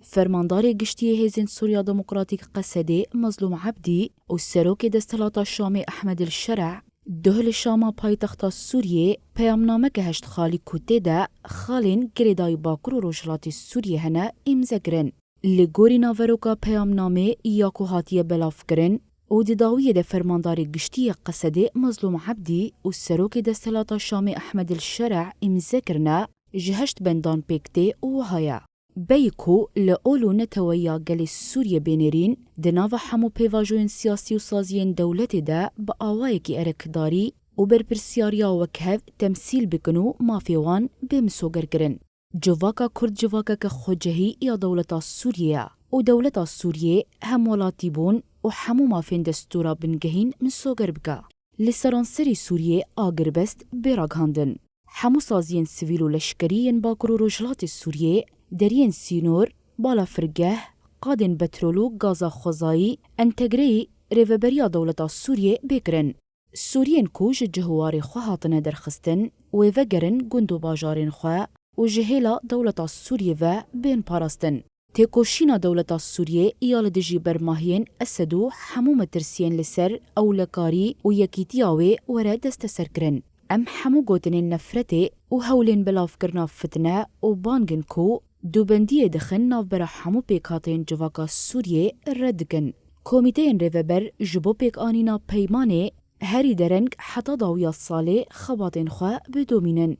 فرماندار گشتی هیزن سوریا دموکراتیک قصدی مظلوم عبدی و سروک دستلات شام احمد الشرع دهل شام پایتخت سوریه پیامنامه که هشت خالی کده ده خالین گریدای باکر و روشلات سوریه هنه امزه گرن. لگوری ناوروکا پیامنامه یاکو هاتیه بلاف گرن و دداویه ده فرماندار گشتی قصدی مظلوم عبدی و سروک دستلات شام احمد الشرع امزه گرنه جهشت بندان پیکته و هایا. بیکو لأولو نتویا گل سوریه بینرین دناو حمو پیواجوین سیاسی و سازین دولت ده با آوائه کی ارکداری و برپرسیاریا وکهف تمثیل بکنو مافیوان بمسوگر گرن. جواکا کرد جواکا که خوجهی یا دولتا سوریه و دولتا سوریه همولاتی بون و حمو مافین دستورا بنگهین مسوگر بگا. لسرانسری سوریه آگر بست براغاندن. حمو سازین سویل و لشکرین باکر و روجلات سوریه درین سینور، بالا فرگه، قادن بترولو گازا خوزایی، انتگری ریوبریا دولتا سوریه بکرن. سوریین کوج جهواری خواهاتن درخستن و وگرن گندو باجارین خواه و جهیلا دولتا سوریه و بین پاراستن. تیکوشینا دولتا سوریه ایال دجی برماهین اسدو حمو مترسین لسر اولکاری و یکیتیاوی ورد دست سرکرن. ام حمو گوتنین نفرته و هولین بلاف کرنا فتنه و بانگن کو دوبندی دخن ناو برا حمو پیکاتین جواکا سوریه ردکن. کمیتین ریوبر جبو پیک آنینا پیمانه هری درنگ حتا داویا ساله خباتین خواه بدومینن.